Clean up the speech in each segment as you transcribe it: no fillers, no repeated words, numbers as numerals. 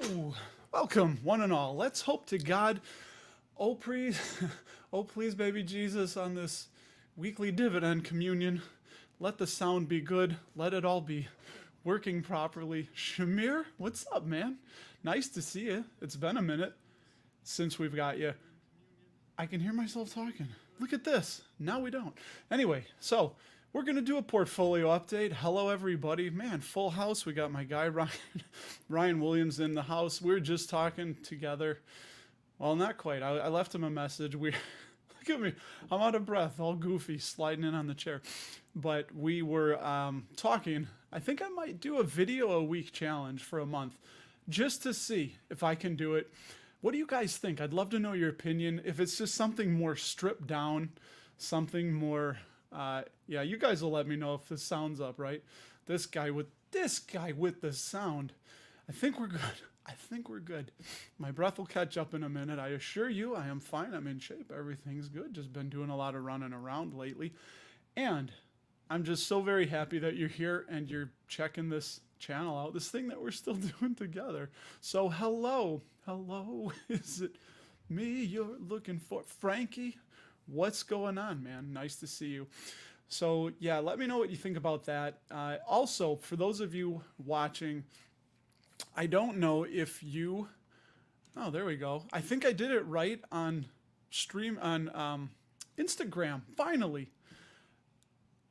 So, welcome, one and all. Let's hope to God, oh please, oh please, baby Jesus, on this weekly dividend communion, let the sound be good. Let it all be working properly. Shamir, what's up, man? Nice to see you. It's been a minute since we've got you. I can hear myself talking. Look at this. Now we don't. Anyway, so we're going to do a portfolio update. Hello, everybody. Man, full house. We got my guy, Ryan Williams, in the house. We were just talking together. Well, not quite. I left him a message. Look at me. I'm out of breath, all goofy, sliding in on the chair. But we were talking. I think I might do a video a week challenge for a month just to see if I can do it. What do you guys think? I'd love to know your opinion. If it's just something more stripped down, something more, yeah, you guys will let me know if this sounds up, right? This guy with the sound. I think we're good. I think we're good. My breath will catch up in a minute. I assure you, I am fine. I'm in shape. Everything's good. Just been doing a lot of running around lately. And I'm just so very happy that you're here and you're checking this channel out, this thing that we're still doing together. So hello, is it me you're looking for? Frankie, what's going on, man? Nice to see you. So yeah, let me know what you think about that. Also, for those of you watching, I don't know if you, oh, there we go. I think I did it right on stream on Instagram, finally.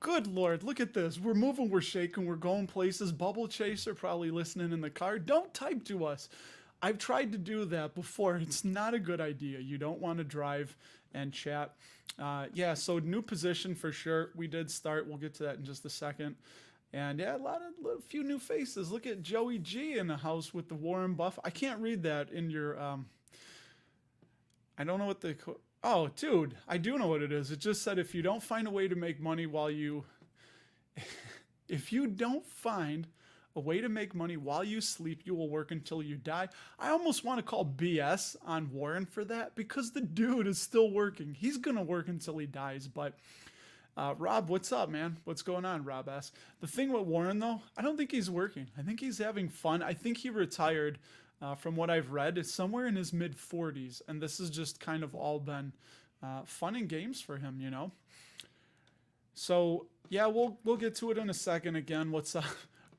Good Lord, look at this. We're moving, we're shaking, we're going places. Bubble Chaser probably listening in the car. Don't type to us. I've tried to do that before. It's not a good idea. You don't want to drive and chat. Yeah, so new position for sure. We did start. We'll get to that in just a second. And yeah, a few new faces. Look at Joey G in the house with the Warren Buffett. I can't read that in your, I don't know what the... Oh, dude, I do know what it is. It just said if you don't find a way to make money while you... if you don't find a way to make money while you sleep, you will work until you die. I almost want to call BS on Warren for that because the dude is still working. He's going to work until he dies. But Rob, what's up, man? What's going on, Rob S? The thing with Warren, though, I don't think he's working. I think he's having fun. I think he retired... from what I've read, is somewhere in his mid-40s, and this has just kind of all been fun and games for him, you know? So, yeah, we'll get to it in a second again. What's up?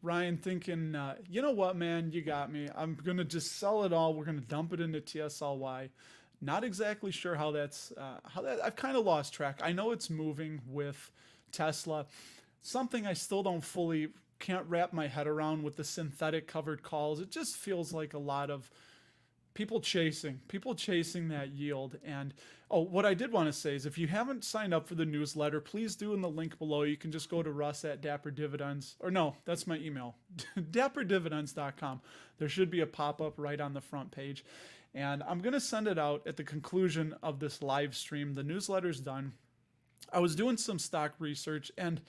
Ryan thinking, you know what, man, you got me. I'm going to just sell it all. We're going to dump it into TSLY. Not exactly sure how that's, I've kind of lost track. I know it's moving with Tesla. Something I still don't fully... can't wrap my head around with the synthetic covered calls. It just feels like a lot of people chasing that yield. And oh, what I did want to say is if you haven't signed up for the newsletter, please do in the link below. You can just go to Russ at Dapper Dividends, or no, that's my email, dapperdividends.com. There should be a pop-up right on the front page. And I'm going to send it out at the conclusion of this live stream. The newsletter's done. I was doing some stock research and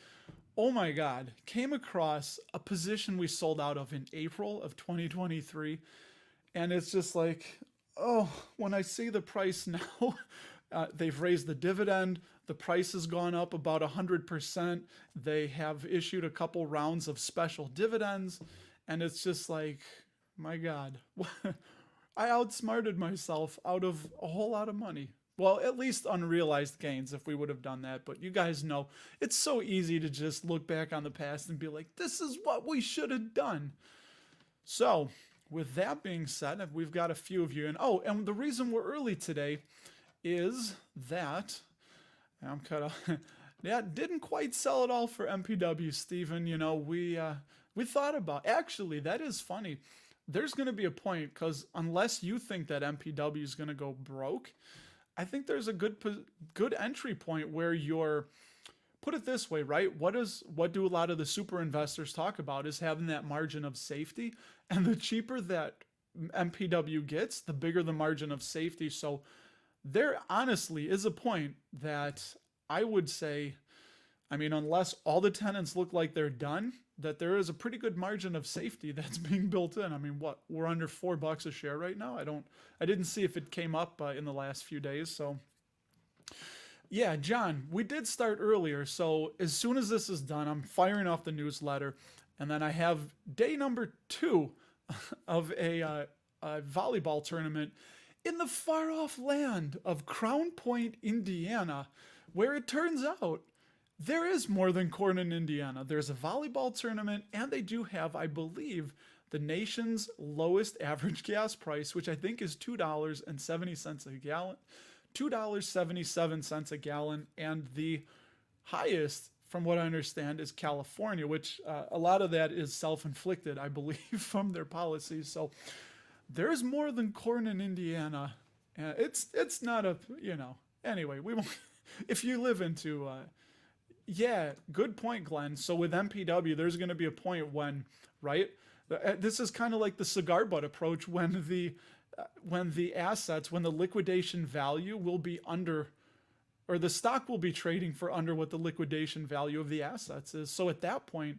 oh my God, came across a position we sold out of in April of 2023. And it's just like, oh, when I see the price now, they've raised the dividend. The price has gone up about 100%. They have issued a couple rounds of special dividends. And it's just like, my God, I outsmarted myself out of a whole lot of money. Well, at least unrealized gains if we would have done that. But you guys know, it's so easy to just look back on the past and be like, this is what we should have done. So, with that being said, we've got a few of you in. Oh, and the reason we're early today is that, I'm cut off. Yeah, didn't quite sell it all for MPW, Stephen. You know, we thought about, actually, that is funny. There's going to be a point, because unless you think that MPW is going to go broke, I think there's a good entry point where you're, put it this way, right? What do a lot of the super investors talk about is having that margin of safety, and the cheaper that MPW gets, the bigger the margin of safety. So there honestly is a point that I would say, I mean, unless all the tenants look like they're done, that there is a pretty good margin of safety that's being built in. I mean, what, we're under $4 a share right now. I didn't see if it came up in the last few days. So yeah, John, we did start earlier. So as soon as this is done, I'm firing off the newsletter, and then I have day number 2 of a a volleyball tournament in the far off land of Crown Point, Indiana, where it turns out there is more than corn in Indiana. There's a volleyball tournament, and they do have, I believe, the nation's lowest average gas price, which I think is $2.70 a gallon, $2.77 a gallon, and the highest, from what I understand, is California, which a lot of that is self-inflicted, I believe, from their policies. So there's more than corn in Indiana. It's not a, anyway, we won't, if you live into, yeah, good point, Glenn. So with MPW, there's going to be a point when, right, this is kind of like the cigar butt approach when the assets, when the liquidation value will be under, or the stock will be trading for under what the liquidation value of the assets is. So at that point,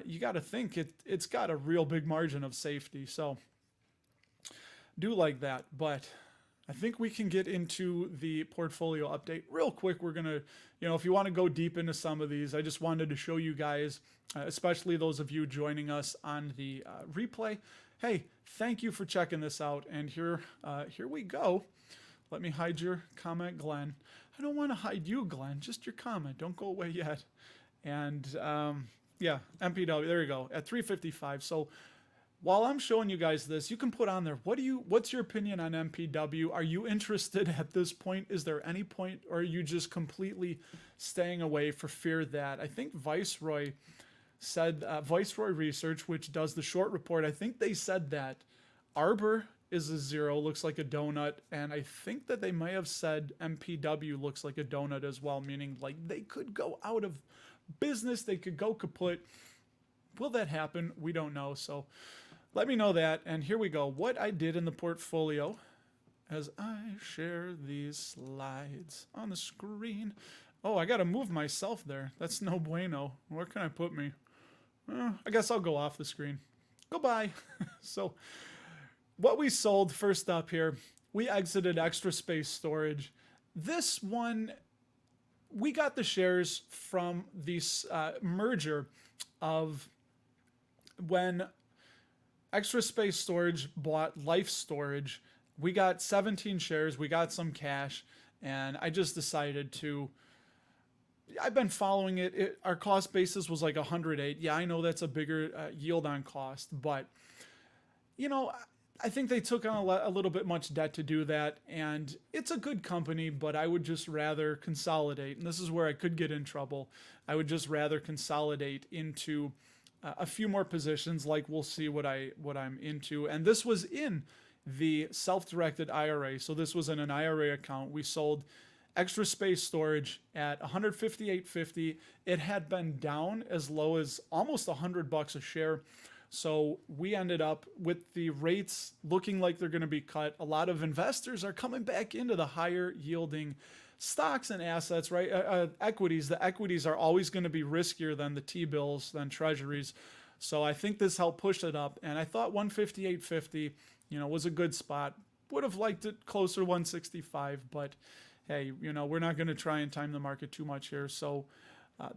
you got to think it's got a real big margin of safety. So do like that. But I think we can get into the portfolio update real quick. We're going to, if you want to go deep into some of these, I just wanted to show you guys, especially those of you joining us on the replay. Hey, thank you for checking this out. And here we go. Let me hide your comment, Glenn. I don't want to hide you, Glenn, just your comment. Don't go away yet. And yeah, MPW, there you go, at 355. So while I'm showing you guys this, you can put on there, what's your opinion on MPW? Are you interested at this point? Is there any point, or are you just completely staying away for fear that, I think Viceroy said, Viceroy Research, which does the short report, I think they said that Arbor is a zero, looks like a donut, and I think that they may have said MPW looks like a donut as well, meaning like they could go out of business, they could go kaput. Will that happen? We don't know. So let me know that. And here we go. What I did in the portfolio as I share these slides on the screen. Oh, I got to move myself there. That's no bueno. Where can I put me? I guess I'll go off the screen. Goodbye. So what we sold first up here, we exited Extra Space Storage. This one, we got the shares from this merger of when Extra Space Storage bought Life Storage. We got 17 shares, we got some cash, and I just decided to, I've been following it. Our cost basis was like 108. Yeah, I know that's a bigger yield on cost, but I think they took on a little bit much debt to do that, and it's a good company, but I would just rather consolidate, and this is where I could get in trouble. I would just rather consolidate into a few more positions, like we'll see what I'm into. And this was in the self-directed IRA, so this was in an IRA account. We sold Extra Space Storage at $158.50. It had been down as low as almost $100 a share. So we ended up with the rates looking like they're going to be cut. A lot of investors are coming back into the higher yielding stocks and assets, right? Equities. The equities are always going to be riskier than the T-bills, than treasuries. So I think this helped push it up. And I thought 158.50, was a good spot. Would have liked it closer to 165, but hey, we're not going to try and time the market too much here. So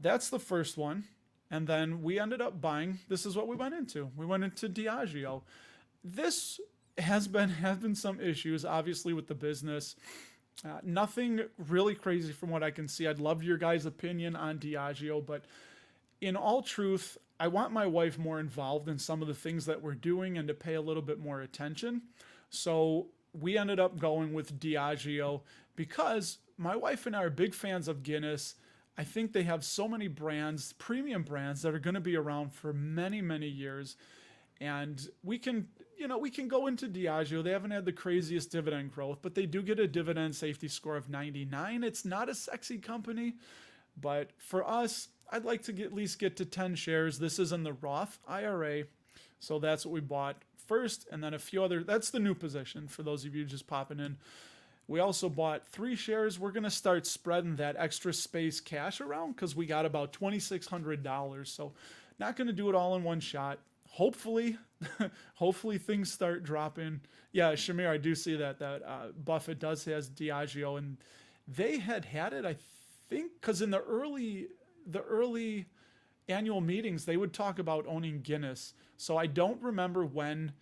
that's the first one. And then we ended up buying, this is what we went into. We went into Diageo. This has been some issues, obviously, with the business. Nothing really crazy from what I can see. I'd love your guys' opinion on Diageo, but in all truth, I want my wife more involved in some of the things that we're doing and to pay a little bit more attention. So we ended up going with Diageo because my wife and I are big fans of Guinness. I think they have so many brands, premium brands, that are going to be around for many, many years. And we can go into Diageo. They haven't had the craziest dividend growth, but they do get a dividend safety score of 99. It's not a sexy company, but for us, I'd like to at least get to 10 shares. This is in the Roth IRA, so that's what we bought first, and then a few other. That's the new position for those of you just popping in. We also bought 3 shares. We're going to start spreading that Extra Space cash around because we got about $2,600. So not going to do it all in one shot. Hopefully, hopefully things start dropping. Yeah, Shamir, I do see that Buffett has Diageo, and they had it, I think, because in the early annual meetings, they would talk about owning Guinness. So I don't remember when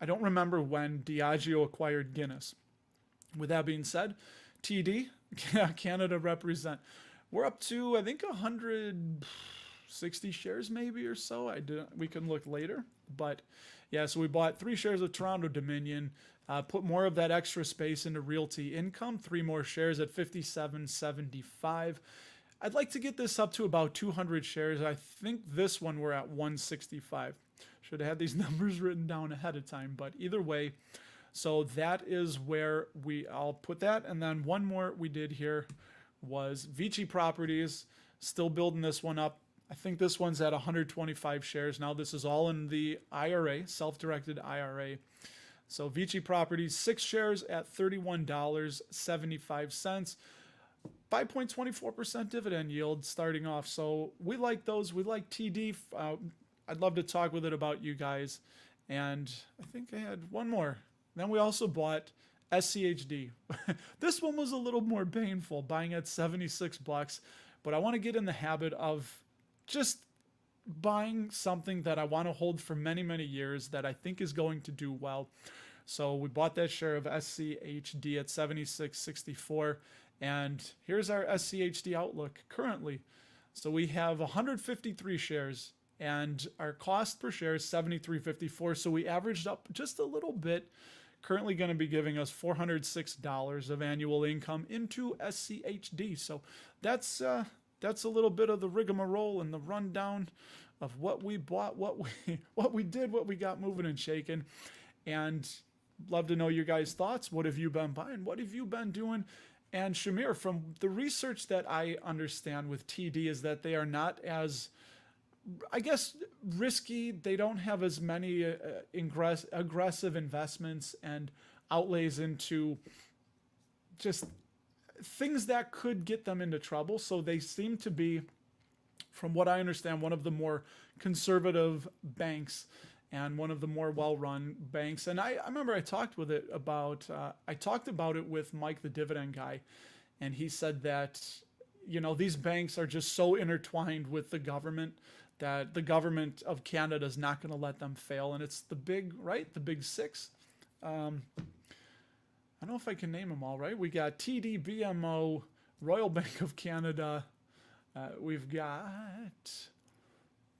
I don't remember when Diageo acquired Guinness. With that being said, TD, Canada represent. We're up to, I think, 160 shares maybe or so. We can look later. But yeah, so we bought 3 shares of Toronto Dominion, put more of that extra space into Realty Income, 3 more shares at 57.75. I'd like to get this up to about 200 shares. I think this one we're at 165. Should have had these numbers written down ahead of time, but either way, so that is where I'll put that. And then one more we did here was Vici Properties, still building this one up. I think this one's at 125 shares. Now this is all in the IRA, self-directed IRA. So Vici Properties, 6 shares at $31.75. 5.24% dividend yield starting off. So we like those. We like TD. I'd love to talk with it about you guys. And I think I had one more. Then we also bought SCHD. This one was a little more painful, buying at $76. But I want to get in the habit of just buying something that I want to hold for many, many years that I think is going to do well. So we bought that share of SCHD at $76.64. And here's our SCHD outlook currently. So we have 153 shares and our cost per share is $73.54. So we averaged up just a little bit. Currently going to be giving us $406 of annual income into SCHD. So that's a little bit of the rigmarole and the rundown of what we bought, what we did, what we got moving and shaking. And love to know your guys' thoughts. What have you been buying? What have you been doing? And Shamir, from the research that I understand with TD is that they are not as, I guess, risky. They don't have as many aggressive investments and outlays into just things that could get them into trouble. So they seem to be, from what I understand, one of the more conservative banks and one of the more well-run banks. And I remember I talked about it with Mike, the dividend guy, and he said that, these banks are just so intertwined with the government that the government of Canada is not going to let them fail. And it's the big 6. I don't know if I can name them all, right? We got TD, BMO, Royal Bank of Canada. We've got,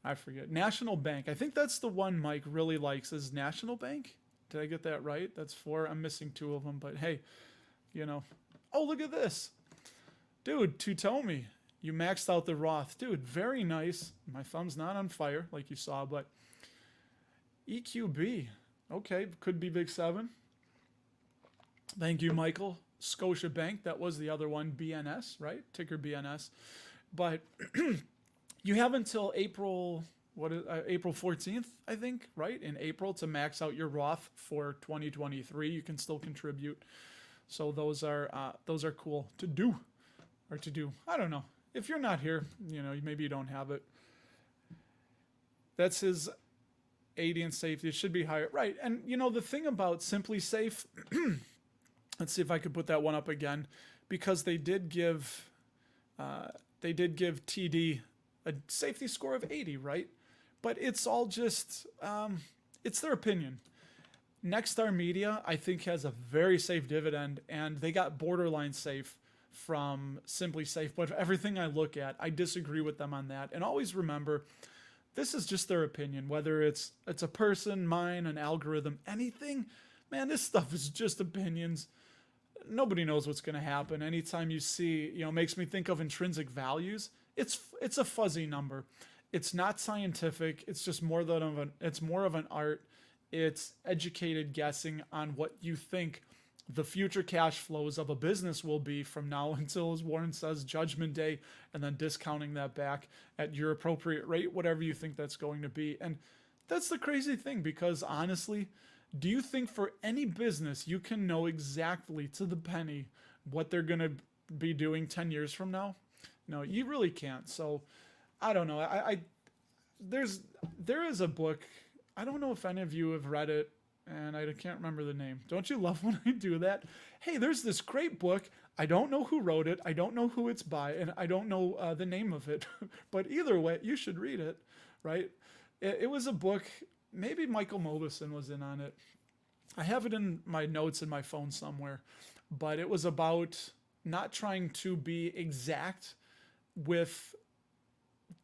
I forget, National Bank. I think that's the one Mike really likes is National Bank. Did I get that right? That's 4. I'm missing 2 of them, but hey, Oh, look at this. Dude, Tutomi. You maxed out the Roth. Dude, very nice. My thumb's not on fire like you saw, but EQB. Okay, could be Big 7. Thank you, Michael. Scotia Bank. That was the other one. BNS, right? Ticker BNS. But you have until April 14th, I think, right? In April to max out your Roth for 2023. You can still contribute. So those are cool to do. I don't know. If you're not here, maybe you don't have it. That's his 80 and safety. It should be higher. Right. And the thing about Simply Safe, let's see if I could put that one up again, because they did give TD a safety score of 80, right? But it's all just, it's their opinion. Nexstar Media, I think, has a very safe dividend, and they got borderline safe from Simply Safe. But everything I look at, I disagree with them on that. And always remember, this is just their opinion. Whether it's a person, mine, an algorithm, anything, man, this stuff is just opinions. Nobody knows what's going to happen. Anytime you see, makes me think of intrinsic values. It's a fuzzy number. It's not scientific. It's just more of an art. It's educated guessing on what you think the future cash flows of a business will be from now until, as Warren says, Judgment Day, and then discounting that back at your appropriate rate, whatever you think that's going to be. And that's the crazy thing, because honestly, do you think for any business you can know exactly to the penny what they're going to be doing 10 years from now? No, you really can't. So I don't know. There is a book. I don't know if any of you have read it, and I can't remember the name. Don't you love when I do that? Hey, there's this great book. I don't know who wrote it. I don't know who it's by, and I don't know the name of it. But either way, you should read it, right? It was a book. Maybe Michael Mobison was in on it. I have it in my notes in my phone somewhere, but it was about not trying to be exact with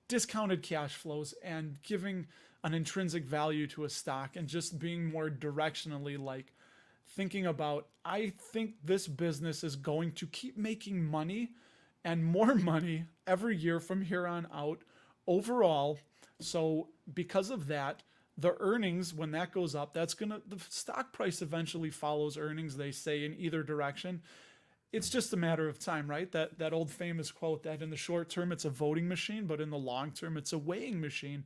discounted cash flows and giving an intrinsic value to a stock and just being more directionally like thinking about, I think this business is going to keep making money and more money every year from here on out overall. So because of that, the earnings, when that goes up, that's gonna, the stock price eventually follows earnings, they say, in either direction. It's just a matter of time, right? That old famous quote that in the short term it's a voting machine, but in the long term it's a weighing machine,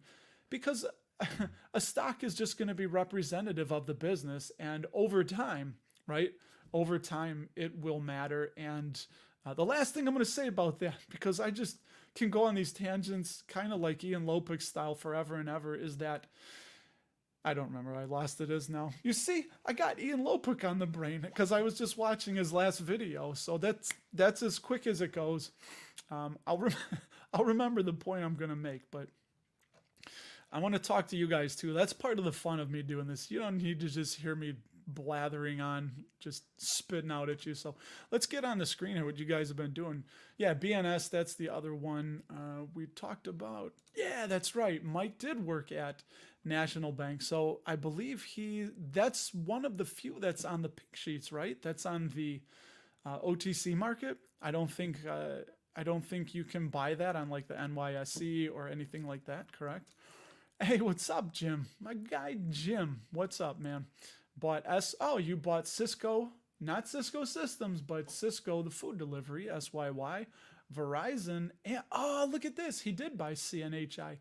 because a stock is just going to be representative of the business, and over time, right? Over time it will matter. And the last thing I'm going to say about that, because I just can go on these tangents kind of like Ian Lopik style forever and ever, is that I don't remember. I lost it as now. You see, I got Ian Lopik on the brain because I was just watching his last video. So that's as quick as it goes. I'll remember the point I'm gonna make, but I want to talk to you guys too. That's part of the fun of me doing this. You don't need to just hear me blathering on, just spitting out at you. So let's get on the screen here what you guys have been doing. Yeah, BNS, that's the other one we talked about. Yeah, that's right. Mike did work at National Bank. So I believe that's one of the few that's on the pink sheets, right? That's on the OTC market. I don't think you can buy that on like the NYSE or anything like that, correct? Hey, what's up, Jim? My guy Jim, what's up, man? You bought Cisco, not Cisco Systems, but Cisco, the food delivery, SYY, Verizon, and oh, look at this. He did buy CNHI.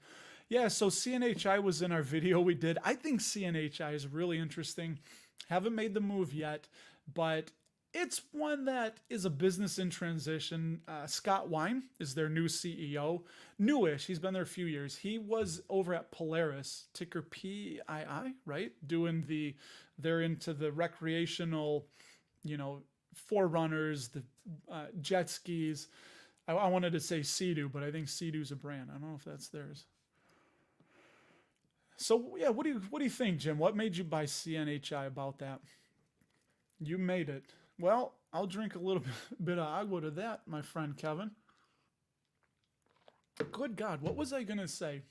Yeah, so CNHI was in our video we did. I think CNHI is really interesting. Haven't made the move yet, but it's one that is a business in transition. Scott Wine is their new CEO. Newish. He's been there a few years. He was over at Polaris, ticker PII, right? They're into the recreational, forerunners, the jet skis. I wanted to say Sea-Doo, but I think Sea-Doo's a brand. I don't know if that's theirs. So yeah, what do you think, Jim? What made you buy CNHI about that? You made it. Well, I'll drink a little bit of agua to that, my friend Kevin. Good God, what was I gonna say?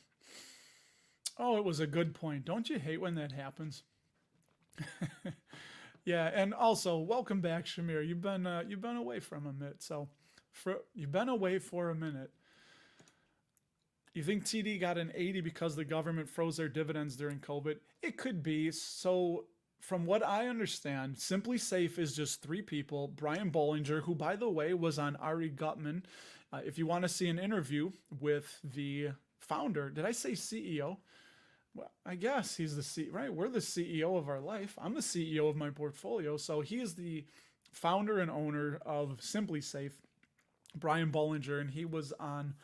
Oh, it was a good point. Don't you hate when that happens? Yeah, and also welcome back, Shamir. You've been away from a minute, you've been away for a minute. You think TD got an 80 because the government froze their dividends during COVID? It could be. So from what I understand, Simply Safe is just 3 people. Brian Bollinger, who, by the way, was on Ari Gutman. If you want to see an interview with the founder, did I say CEO? Well, I guess he's the CEO, right? We're the CEO of our life. I'm the CEO of my portfolio. So he is the founder and owner of Simply Safe, Brian Bollinger, and he was on...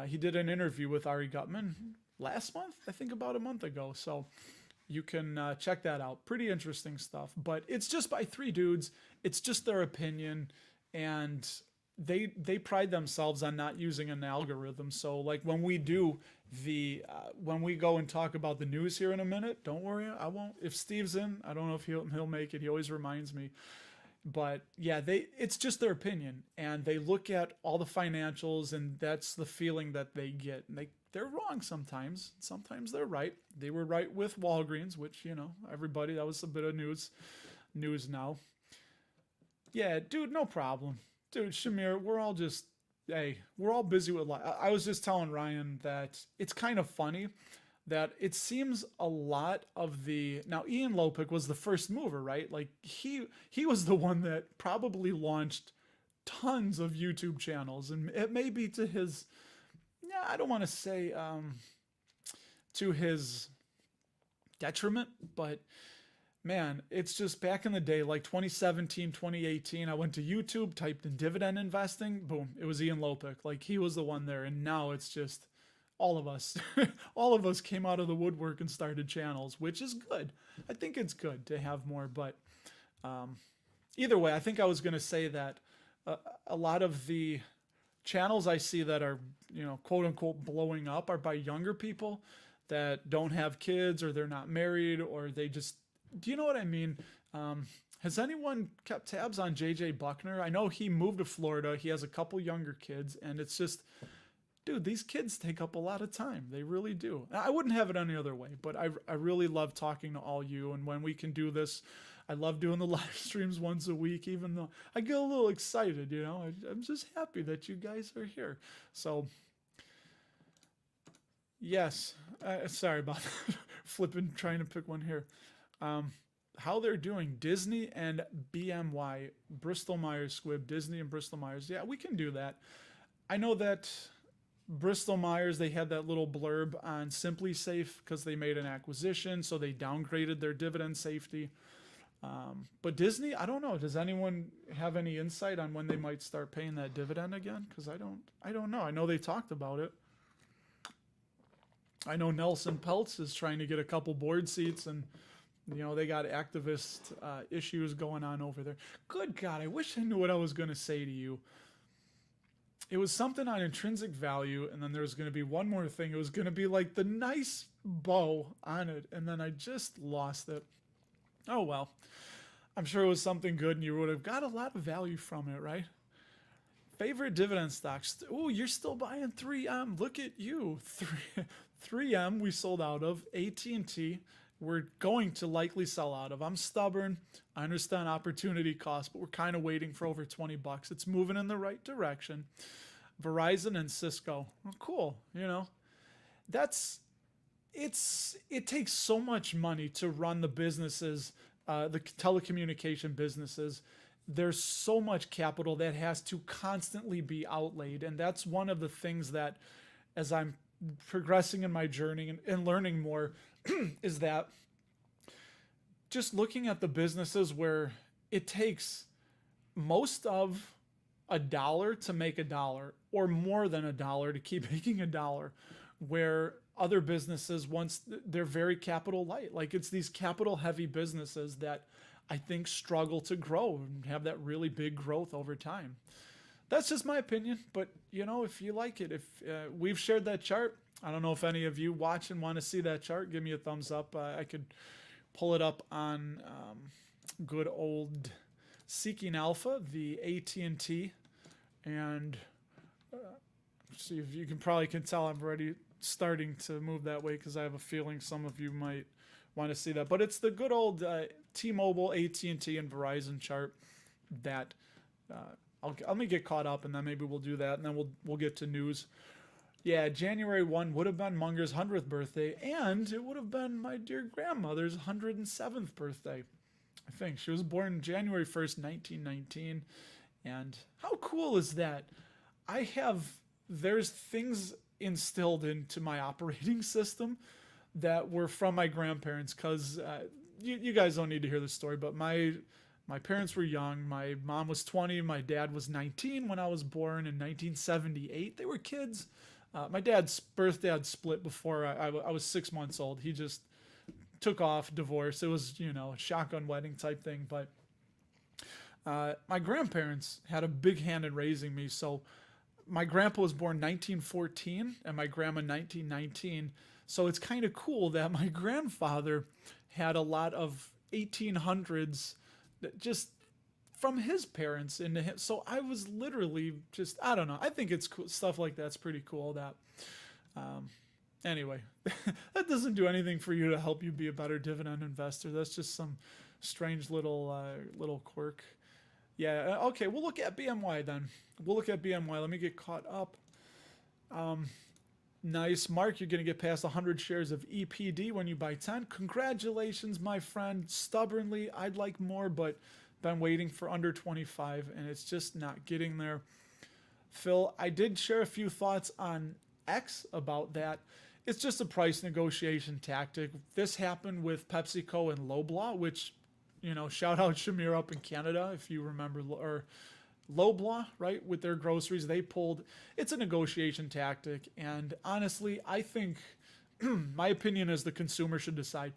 he did an interview with Ari Gutman last month, I think about a month ago. So you can check that out. Pretty interesting stuff. But it's just by 3 dudes. It's just their opinion. And they pride themselves on not using an algorithm. So like when we do when we go and talk about the news here in a minute, don't worry, I won't. If Steve's in, I don't know if he'll make it. He always reminds me. But yeah, it's just their opinion, and they look at all the financials, and that's the feeling that they get. And they're wrong sometimes. Sometimes they're right. They were right with Walgreens, which, everybody, that was a bit of news now. Yeah, dude, no problem. Dude, Shamir, we're all busy with life. I was just telling Ryan that it's kind of funny that it seems a lot of now Ian Lopik was the first mover, right? Like he was the one that probably launched tons of YouTube channels, and it may be to his, I don't want to say to his detriment, but man, it's just back in the day, like 2017, 2018, I went to YouTube, typed in dividend investing, boom, it was Ian Lopik. Like he was the one there, and now it's just all of us. All of us came out of the woodwork and started channels, which is good. I think it's good to have more, but either way, I think I was going to say that a lot of the channels I see that are, quote unquote blowing up are by younger people that don't have kids, or they're not married, or they just Do you know what I mean? Has anyone kept tabs on JJ Buckner? I know he moved to Florida. He has a couple younger kids, and it's just, dude, these kids take up a lot of time. They really do. I wouldn't have it any other way, but I really love talking to all you. And when we can do this, I love doing the live streams once a week, even though I get a little excited, you know. I'm just happy that you guys are here. So, yes, sorry about that. Flipping, trying to pick one here. How they're doing, Disney and BMY, Bristol Myers Squibb, Disney and Bristol Myers. Yeah, we can do that. I know that Bristol Myers, they had that little blurb on Simply Safe because they made an acquisition, so they downgraded their dividend safety. But Disney, I don't know. Does anyone have any insight on when they might start paying that dividend again? Because I don't know. I know they talked about it. I know Nelson Peltz is trying to get a couple board seats, and you know they got activist issues going on over there. Good God, I wish I knew what I was going to say to you. It was something on intrinsic value, and then there was going to be one more thing. It was going to be like the nice bow on it, and then I just lost it. Oh well. I'm sure it was something good, and you would have got a lot of value from it, right? Favorite dividend stocks. Oh, you're still buying 3M. Look at you. 3M we sold out of. AT&T we're going to likely sell out of. I'm stubborn. I understand opportunity cost, but we're kind of waiting for over 20 bucks. It's moving in the right direction. Verizon and Cisco. Well, cool. You know, it takes so much money to run the businesses, the telecommunication businesses. There's so much capital that has to constantly be outlaid. And that's one of the things that, as I'm progressing in my journey and learning more, is that just looking at the businesses where it takes most of $1 to make $1 or more than $1 to keep making $1, where other businesses, once they're very capital light, like it's these capital heavy businesses that I think struggle to grow and have that really big growth over time. That's just my opinion, but you know, if you like it, if we've shared that chart, I don't know if any of you watch and want to see that chart, give me a thumbs up. I could pull it up on good old Seeking Alpha, the AT&T, and see if you can tell I'm already starting to move that way because I have a feeling some of you might want to see that. But it's the good old T-Mobile, AT&T, and Verizon chart that let me get caught up, and then maybe we'll do that, and then we'll get to news. Yeah, January 1 would have been Munger's 100th birthday, and it would have been my dear grandmother's 107th birthday. I think she was born January 1st, 1919, and how cool is that? There's things instilled into my operating system that were from my grandparents, because you guys don't need to hear the story, but my parents were young. My mom was 20. My dad was 19 when I was born in 1978. They were kids. My dad's birth dad split before I was 6 months old. He just took off, divorce. It was, a shotgun wedding type thing. But my grandparents had a big hand in raising me. So my grandpa was born 1914 and my grandma 1919. So it's kind of cool that my grandfather had a lot of 1800s just from his parents into him. So I was literally just, I don't know. I think it's cool. Stuff like that's pretty cool. That, anyway, that doesn't do anything for you to help you be a better dividend investor. That's just some strange little quirk. Yeah. Okay. We'll look at BMY then. Let me get caught up. Nice. Mark, you're going to get past 100 shares of EPD when you buy 10. Congratulations, my friend. Stubbornly, I'd like more, but been waiting for under 25, and it's just not getting there. Phil, I did share a few thoughts on X about that. It's just a price negotiation tactic. This happened with PepsiCo and Loblaw, which, shout out Shamir up in Canada, if you remember, or Loblaw, right, with their groceries. It's a negotiation tactic, and honestly, I think my opinion is the consumer should decide.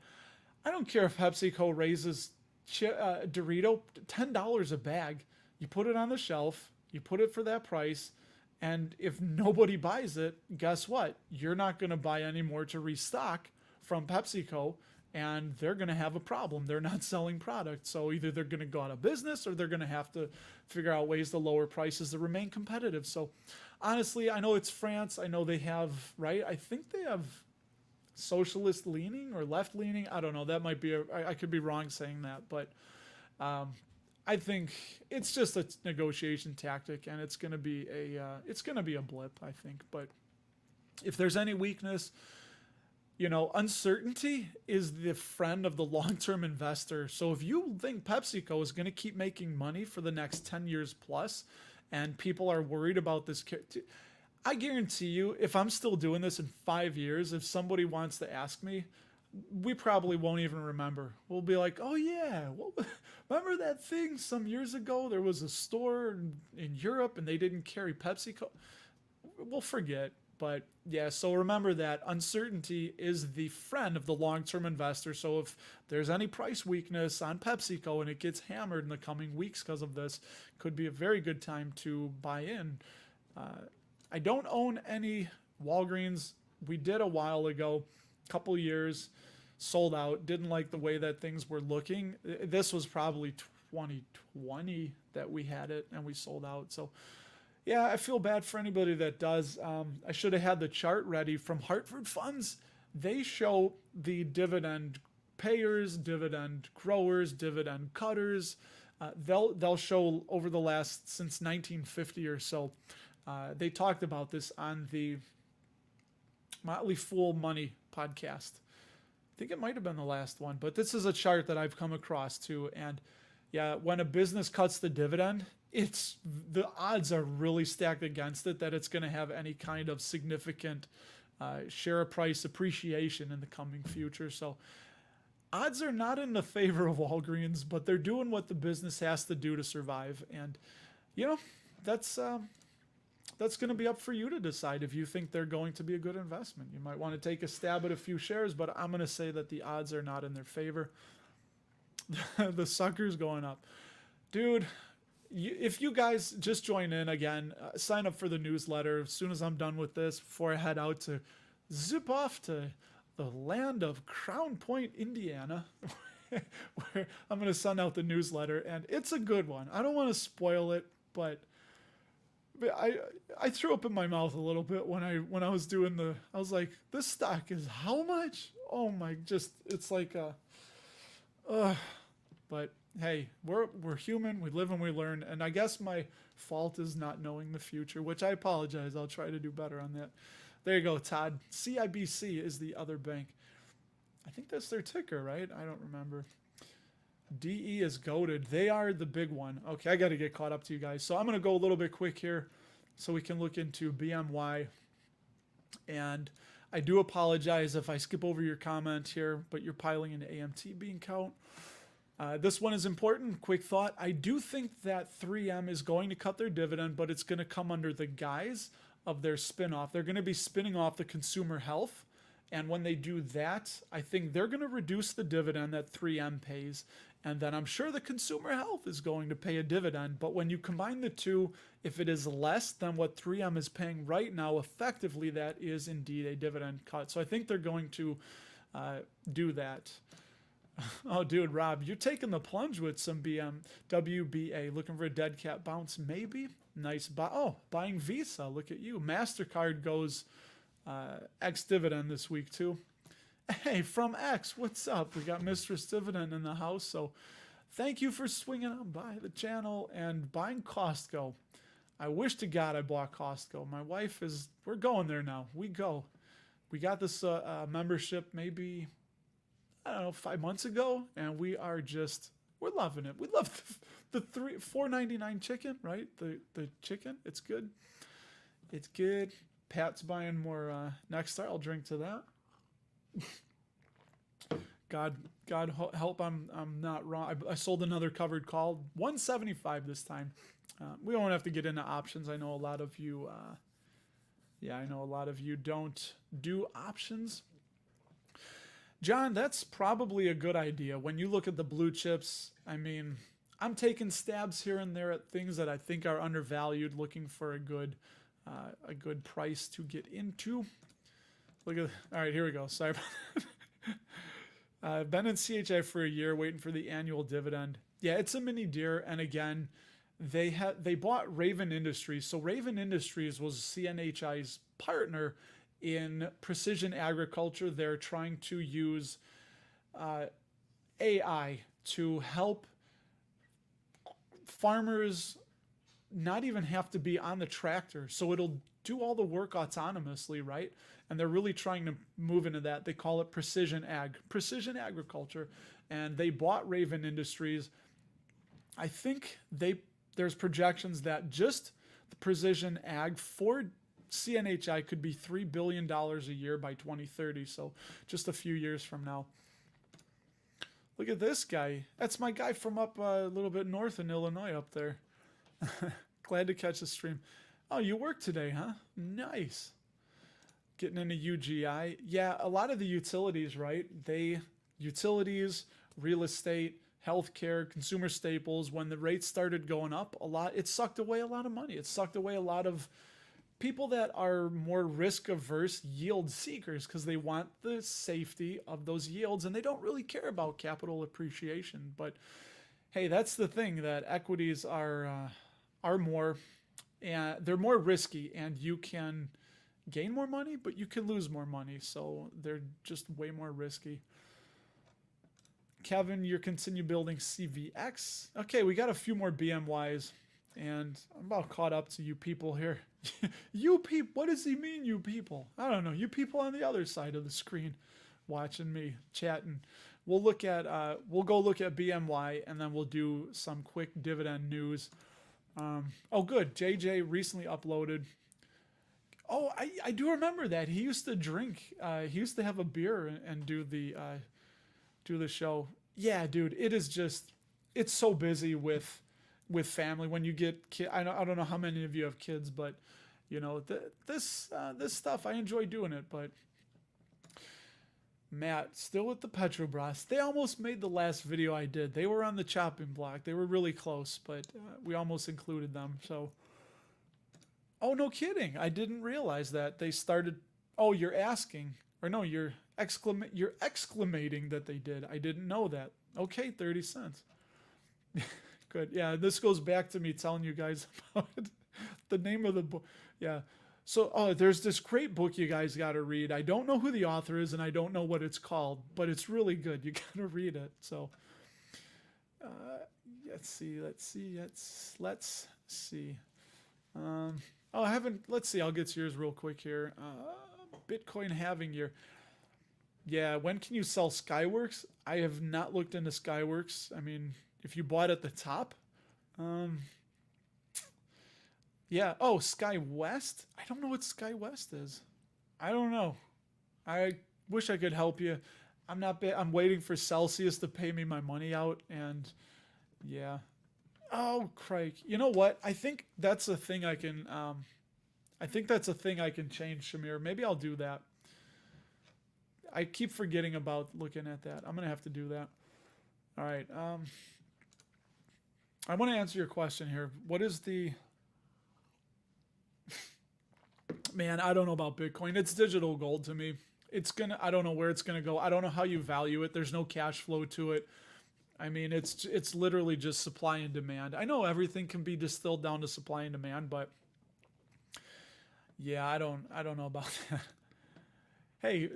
I don't care if PepsiCo raises Dorito $10 a bag. You put it on the shelf, you put it for that price, and if nobody buys it, guess what? You're not going to buy any more to restock from PepsiCo, and they're going to have a problem. They're not selling product. So either they're going to go out of business or they're going to have to figure out ways to lower prices to remain competitive. So honestly, I know it's France. I know they have, right? I think they have socialist leaning or left leaning. I don't know. That might be, I could be wrong saying that, but I think it's just a negotiation tactic, and it's going to be a blip, I think. But if there's any weakness, uncertainty is the friend of the long-term investor. So if you think PepsiCo is going to keep making money for the next 10 years plus, and people are worried about this, I guarantee you, if I'm still doing this in 5 years, if somebody wants to ask me, we probably won't even remember. We'll be like, oh yeah, remember that thing some years ago? There was a store in Europe and they didn't carry PepsiCo. We'll forget. But yeah, so remember that uncertainty is the friend of the long-term investor. So if there's any price weakness on PepsiCo and it gets hammered in the coming weeks because of this, could be a very good time to buy in. I don't own any Walgreens. We did a while ago, a couple years, sold out, didn't like the way that things were looking. This was probably 2020 that we had it and we sold out. So yeah, I feel bad for anybody that does. I should have had the chart ready from Hartford Funds. They show the dividend payers, dividend growers, dividend cutters. They'll show over the last, since 1950 or so. They talked about this on the Motley Fool Money podcast. I think it might have been the last one, but this is a chart that I've come across too. And yeah, when a business cuts the dividend, the odds are really stacked against it that it's going to have any kind of significant share price appreciation in the coming future. So odds are not in the favor of Walgreens, but they're doing what the business has to do to survive. And, that's going to be up for you to decide if you think they're going to be a good investment. You might want to take a stab at a few shares, but I'm going to say that the odds are not in their favor. The sucker's going up. Dude, if you guys just join in again, sign up for the newsletter as soon as I'm done with this before I head out to zip off to the land of Crown Point, Indiana, where I'm going to send out the newsletter, and it's a good one. I don't want to spoil it, but I threw up in my mouth a little bit when I was doing I was like, this stock is how much? Oh my, it's like but hey, we're human, we live and we learn, and I guess my fault is not knowing the future, which I apologize. I'll try to do better on that. There you go, Todd. CIBC is the other bank. I think that's their ticker, right? I don't remember. DE is goated. They are the big one. Okay, I got to get caught up to you guys. So I'm going to go a little bit quick here so we can look into BMY. And I do apologize if I skip over your comment here, but you're piling into AMT bean count. This one is important. Quick thought. I do think that 3M is going to cut their dividend, but it's going to come under the guise of their spinoff. They're going to be spinning off the consumer health. And when they do that, I think they're going to reduce the dividend that 3M pays. And then I'm sure the consumer health is going to pay a dividend. But when you combine the two, if it is less than what 3M is paying right now, effectively that is indeed a dividend cut. So I think they're going to do that. Oh, dude, Rob, you're taking the plunge with some WBA. Looking for a dead cat bounce, maybe? Nice buy. Oh, buying Visa. Look at you. MasterCard goes ex-dividend this week, too. Hey, from X, what's up? We got Mistress Dividend in the house, so thank you for swinging on by the channel and buying Costco. I wish to God I bought Costco. My wife we're going there now. We go. We got this membership maybe, I don't know, 5 months ago, and we're loving it. We love the $4.99 chicken, right? The chicken, it's good. It's good. Pat's buying more Nexstar. I'll drink to that. God help, I'm not wrong. I sold another covered call, 175 this time. We don't have to get into options. I know a lot of you. I know a lot of you don't do options. John, that's probably a good idea. When you look at the blue chips, I mean, I'm taking stabs here and there at things that I think are undervalued, looking for a good price to get into. All right, here we go. Sorry about that. I've been in CHI for a year waiting for the annual dividend. Yeah, it's a mini Deere, and again, they bought Raven Industries. So Raven Industries was CNHI's partner in precision agriculture. They're trying to use AI to help farmers not even have to be on the tractor. So it'll do all the work autonomously, right? And they're really trying to move into that. They call it precision agriculture. And they bought Raven Industries. I think there's projections that just the precision ag for CNHI could be $3 billion a year by 2030. So just a few years from now. Look at this guy. That's my guy from up a little bit north in Illinois up there. Glad to catch the stream. Oh, you work today, huh? Nice. Getting into UGI. Yeah, a lot of the utilities, right? Utilities, real estate, healthcare, consumer staples, when the rates started going up a lot, it sucked away a lot of money. It sucked away a lot of people that are more risk averse yield seekers because they want the safety of those yields and they don't really care about capital appreciation. But hey, that's the thing, that equities are more, and they're more risky, and you can gain more money, but you can lose more money. So they're just way more risky. Kevin, you continue building CVX. Okay, we got a few more BMYs, and I'm about caught up to you people here. You people, what does he mean, you people? I don't know. You people on the other side of the screen watching me, chatting. We'll go look at BMY, and then we'll do some quick dividend news. Oh, good. JJ recently uploaded. Oh, I do remember that. He used to drink. He used to have a beer and do the show. Yeah, dude, it's so busy with family when you get kids. I don't know how many of you have kids, but you know, this stuff, I enjoy doing it. But Matt, still at the Petrobras. They almost made the last video I did. They were on the chopping block. They were really close, but we almost included them. So, oh, no kidding. I didn't realize that they started. Oh, you're asking, or no, you're exclamating that they did. I didn't know that. Okay, 30 cents. Good. Yeah, this goes back to me telling you guys about the name of the book. Yeah. So, there's this great book you guys got to read. I don't know who the author is, and I don't know what it's called, but it's really good. You got to read it. So, let's see. I haven't. Let's see. I'll get to yours real quick here. Bitcoin halving year. Yeah. When can you sell Skyworks? I have not looked into Skyworks. I mean, if you bought at the top, yeah. Oh, SkyWest? I don't know what SkyWest is. I don't know. I wish I could help you. I'm waiting for Celsius to pay me my money out, and yeah. Oh, crike. You know what? I think that's a thing I can change, Shamir. Maybe I'll do that. I keep forgetting about looking at that. I'm going to have to do that. All right. I want to answer your question here. What is the... Man, I don't know about Bitcoin. It's digital gold to me. I don't know where it's gonna go. I don't know how you value it. There's no cash flow to it. I mean, it's literally just supply and demand. I know everything can be distilled down to supply and demand, but yeah, I don't know about that. Hey,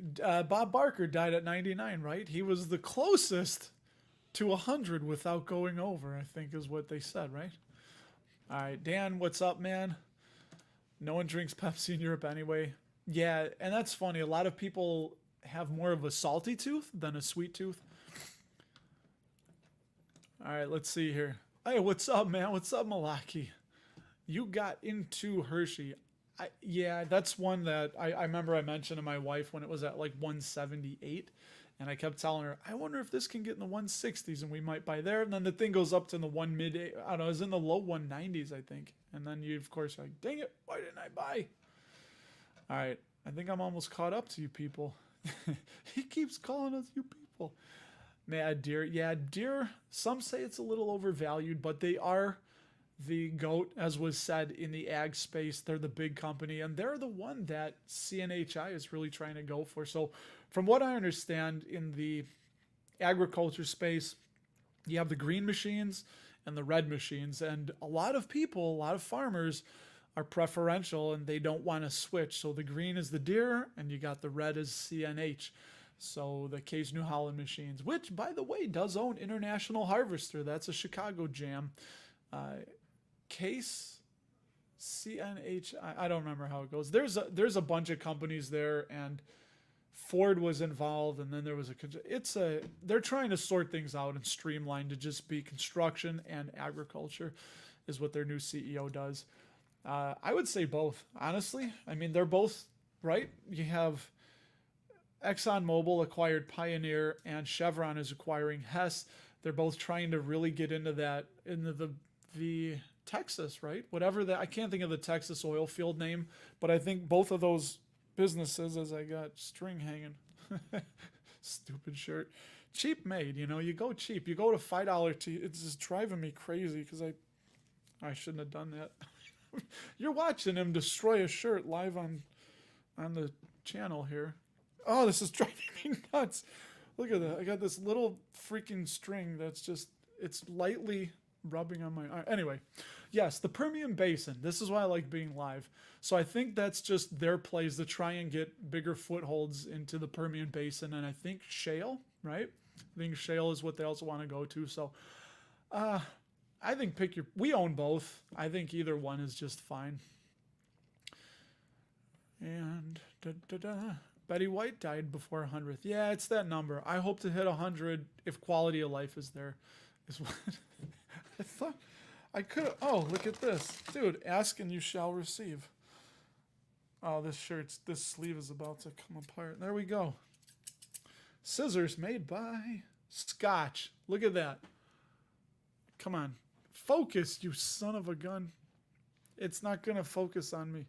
Bob Barker died at 99, right? He was the closest to 100 without going over, I think is what they said, right? All right, Dan, what's up, man? No one drinks Pepsi in Europe anyway. Yeah, and that's funny. A lot of people have more of a salty tooth than a sweet tooth. All right, let's see here. Hey, what's up, man? What's up, Malaki? You got into Hershey. Yeah, that's one that I remember I mentioned to my wife when it was at like 178. And I kept telling her, I wonder if this can get in the 160s and we might buy there. And then the thing goes up to the I don't know, it was in the low 190s, I think. And then you, of course, are like, dang it, why didn't I buy? All right, I think I'm almost caught up to you people. He keeps calling us you people. Man, Deere. Yeah, Deere, some say it's a little overvalued, but they are the GOAT, as was said, in the ag space. They're the big company, and they're the one that CNHI is really trying to go for. So from what I understand, in the agriculture space, you have the green machines and the red machines. And a lot of people, a lot of farmers are preferential and they don't want to switch. So the green is the Deere and you got the red is CNH. So the Case New Holland machines, which by the way does own International Harvester. That's a Chicago jam. Case CNH. I don't remember how it goes. There's a bunch of companies there, and Ford was involved, and then there was they're trying to sort things out and streamline to just be construction and agriculture is what their new CEO does. I would say both, honestly. I mean, they're both right. You have ExxonMobil acquired Pioneer and Chevron is acquiring Hess. They're both trying to really get into the Texas, right? Whatever that, I can't think of the Texas oil field name, but I think both of those businesses, as I got string hanging, stupid shirt, cheap made, you go cheap. You go to $5 tea. It's just driving me crazy because I shouldn't have done that. You're watching him destroy a shirt live on the channel here. Oh, this is driving me nuts. Look at that. I got this little freaking string that's just, it's lightly rubbing on my eye. Anyway, yes, the Permian Basin. This is why I like being live. So I think that's just their plays to try and get bigger footholds into the Permian Basin. And I think shale, right? I think shale is what they also want to go to. So I think we own both. I think either one is just fine. And Betty White died before 100th. Yeah, it's that number. I hope to hit 100 if quality of life is there. Is what I thought I could. Oh, look at this, dude! Ask and you shall receive. Oh, this sleeve is about to come apart. There we go. Scissors made by Scotch. Look at that. Come on, focus, you son of a gun. It's not gonna focus on me.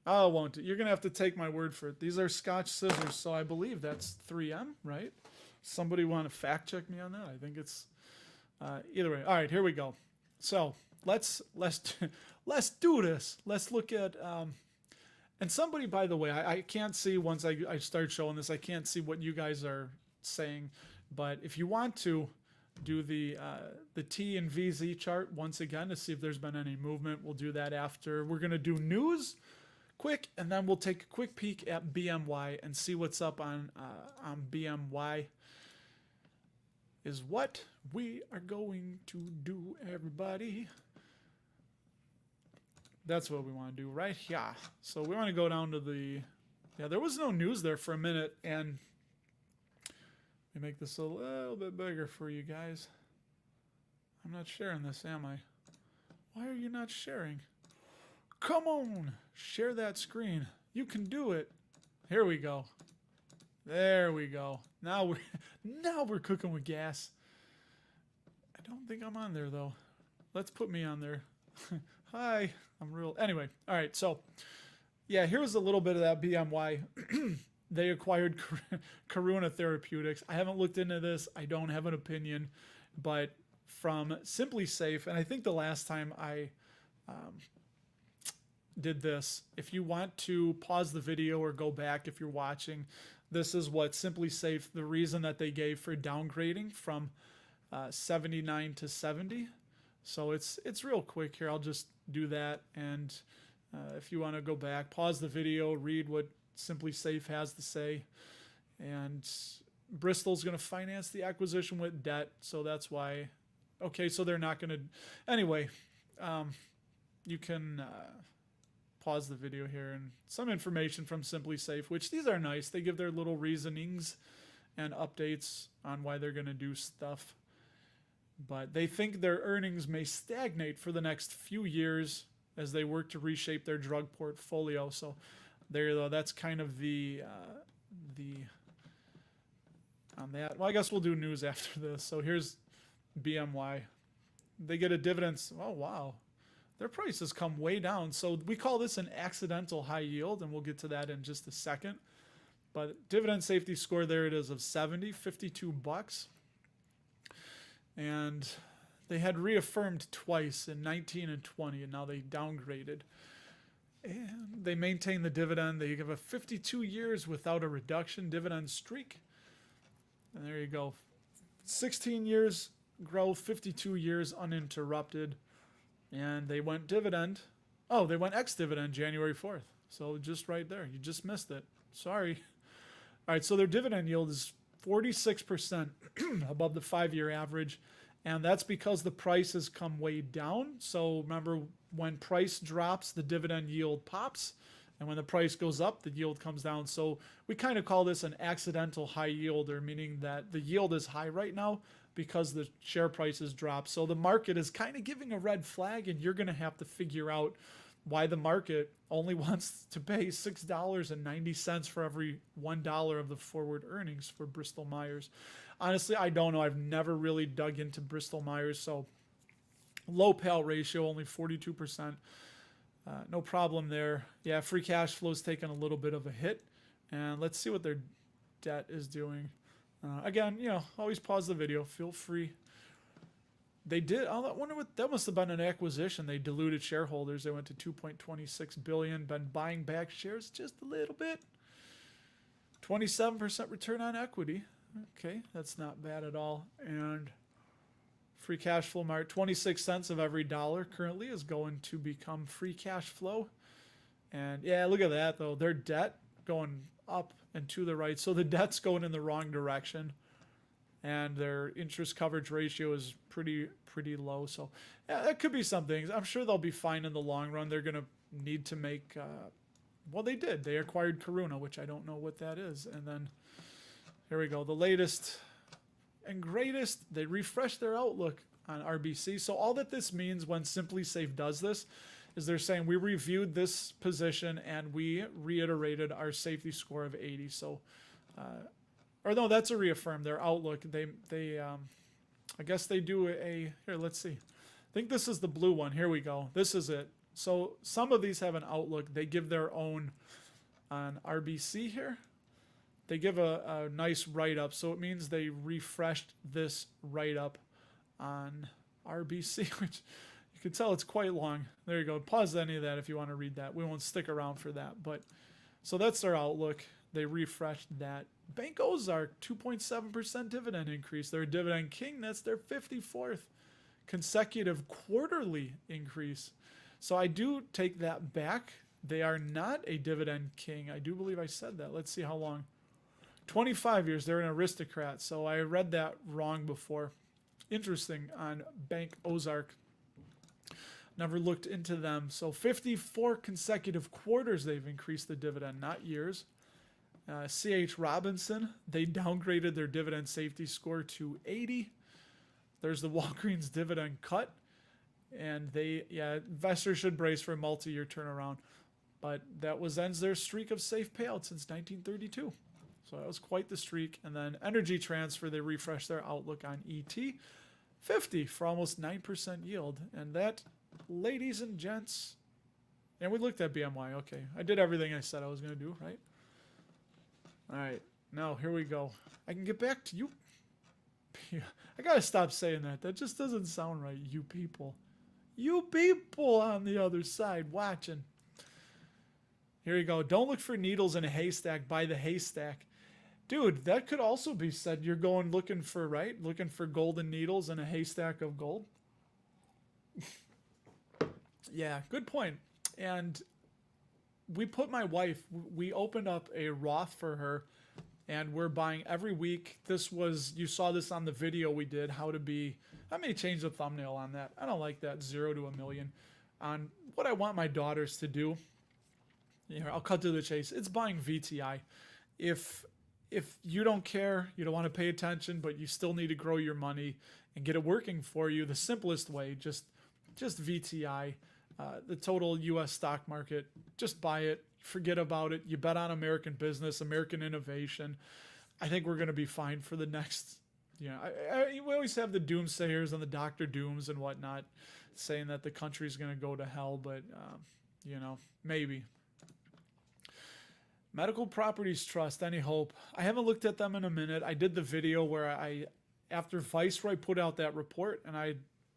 Oh, it won't. You're gonna have to take my word for it. These are Scotch scissors, so I believe that's 3M, right? Somebody want to fact check me on that? I think it's. Either way, all right, here we go. So let's do this. Let's look at and somebody, by the way, I can't see once I start showing this. I can't see what you guys are saying, but if you want to do the T and VZ chart once again to see if there's been any movement, we'll do that after. We're gonna do news quick, and then we'll take a quick peek at BMY and see what's up on BMY. Is what we are going to do, everybody. That's what we want to do right here. So we want to go down to there was no news there for a minute, and we make this a little bit bigger for you guys. I'm not sharing this, am I? Why are you not sharing? Come on, share that screen. You can do it. Here we go. There we go. Now we're cooking with gas. I don't think I'm on there though. Let's put me on there. Hi, I'm real. Anyway, all right. So, yeah, here's a little bit of that BMY. They acquired Karuna Therapeutics. I haven't looked into this. I don't have an opinion, but from Simply Safe, and I think the last time I did this, if you want to pause the video or go back if you're watching, this is what Simply Safe, the reason that they gave for downgrading from 79 to 70. So it's real quick here. I'll just do that. And if you want to go back, pause the video, read what Simply Safe has to say. And Bristol's going to finance the acquisition with debt. So that's why. Okay, so they're not going to. Anyway, you can pause the video here, and some information from Simply Safe, which these are nice. They give their little reasonings and updates on why they're going to do stuff. But they think their earnings may stagnate for the next few years as they work to reshape their drug portfolio. So there, though, that's kind of the on that. Well, I guess we'll do news after this. So here's BMY. They get a dividend. Oh, wow. Their prices come way down. So we call this an accidental high yield, and we'll get to that in just a second. But dividend safety score, there it is, of 70, $52. And they had reaffirmed twice in 19 and 20, and now they downgraded. And they maintain the dividend. They give a 52 years without a reduction dividend streak. And there you go. 16 years growth, 52 years uninterrupted. And they went dividend. Oh, they went ex-dividend January 4th. So just right there. You just missed it. Sorry. All right, so their dividend yield is 46% above the 5-year average. And that's because the price has come way down. So remember, when price drops, the dividend yield pops. And when the price goes up, the yield comes down. So we kind of call this an accidental high yielder, meaning that the yield is high right now because the share price has dropped. So the market is kind of giving a red flag, and you're going to have to figure out why the market only wants to pay $6.90 for every $1 of the forward earnings for Bristol Myers. Honestly, I don't know. I've never really dug into Bristol Myers, so low payout ratio, only 42%. No problem there. Yeah, free cash flow is taking a little bit of a hit. And let's see what their debt is doing. Again, always pause the video. Feel free. They did. I wonder what that must have been an acquisition. They diluted shareholders. They went to 2.26 billion. Been buying back shares just a little bit. 27% return on equity. Okay, that's not bad at all. And free cash flow mark, 26 cents of every dollar currently is going to become free cash flow. And yeah, look at that though. Their debt going up and to the right. So the debt's going in the wrong direction. And their interest coverage ratio is pretty low. So yeah, that could be some things. I'm sure they'll be fine in the long run. They're going to need to make, well, they did. They acquired Karuna, which I don't know what that is. And then here we go. The latest and greatest, they refreshed their outlook on RBC. So all that this means when Simply Safe does this is they're saying we reviewed this position and we reiterated our safety score of 80. So, or no, that's a reaffirm their outlook. They I guess they do here, let's see. I think this is the blue one. Here we go. This is it. So some of these have an outlook. They give their own on RBC here. They give a nice write-up, so it means they refreshed this write-up on RBC, which you can tell it's quite long. There you go. Pause any of that if you want to read that. We won't stick around for that. But so that's their outlook. They refreshed that. Bank Ozark, 2.7% dividend increase. They're a dividend king. That's their 54th consecutive quarterly increase. So I do take that back. They are not a dividend king. I do believe I said that. Let's see how long. 25 years. They're an aristocrat. So I read that wrong before. Interesting on Bank Ozark. Never looked into them. So 54 consecutive quarters they've increased the dividend, not years. C.H. Robinson, they downgraded their dividend safety score to 80. There's the Walgreens dividend cut. And investors should brace for a multi-year turnaround. But that ends their streak of safe payouts since 1932. So that was quite the streak. And then Energy Transfer, they refreshed their outlook on ET. 50 for almost 9% yield. And that, ladies and gents, and we looked at BMY. Okay, I did everything I said I was going to do, right? All right, now here we go. I can get back to you. I got to stop saying that. That just doesn't sound right, you people. You people on the other side watching. Here you go. Don't look for needles in a haystack, buy the haystack. Dude, that could also be said. You're going looking for golden needles in a haystack of gold. Yeah, good point. And we put my wife, we opened up a Roth for her, and we're buying every week. You saw this on the video we did, I may change the thumbnail on that. I don't like that 0 to $1 million. On what I want my daughters to do, I'll cut to the chase. It's buying VTI. If you don't care, you don't want to pay attention, but you still need to grow your money and get it working for you, the simplest way, just VTI. The total U.S. stock market, just buy it, forget about it. You bet on American business, American innovation. I think we're going to be fine for the next, we always have the doomsayers and the Dr. Dooms and whatnot saying that the country's going to go to hell, but, maybe. Medical Properties Trust, any hope? I haven't looked at them in a minute. I did the video where after Viceroy put out that report, and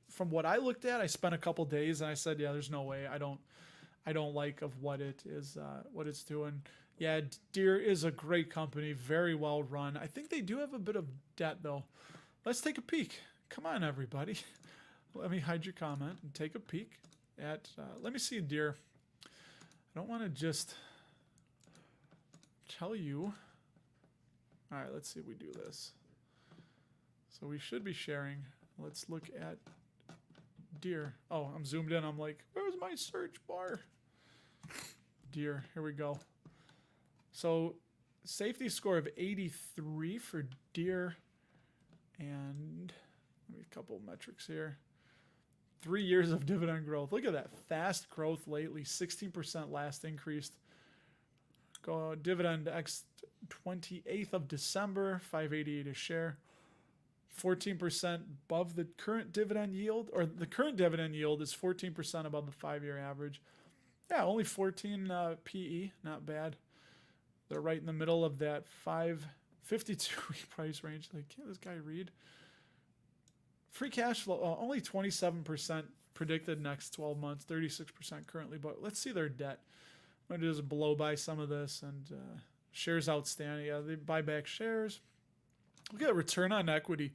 from what I looked at, I spent a couple days and I said, yeah, there's no way. I don't like of what it is, what it's doing. Yeah, Deere is a great company, very well run. I think they do have a bit of debt though. Let's take a peek. Come on, everybody. Let me hide your comment and take a peek at. Let me see Deere. I don't want to just tell you. All right, let's see if we do this. So we should be sharing. Let's look at Deere. Oh, I'm zoomed in. I'm like, where's my search bar? Deere. Here we go. So safety score of 83 for Deere. And a couple metrics here. 3 years of dividend growth. Look at that fast growth lately. 16% last increased. Go dividend X 28th of December, 588 a share. 14% above the current dividend yield, or the current dividend yield is 14% above the 5-year average. Yeah, only 14 PE, not bad. They're right in the middle of that 552 price range. Like, can't this guy read? Free cash flow, only 27% predicted next 12 months, 36% currently. But let's see their debt. I'm going to just blow by some of this. And shares outstanding. Yeah, they buy back shares. Look at return on equity.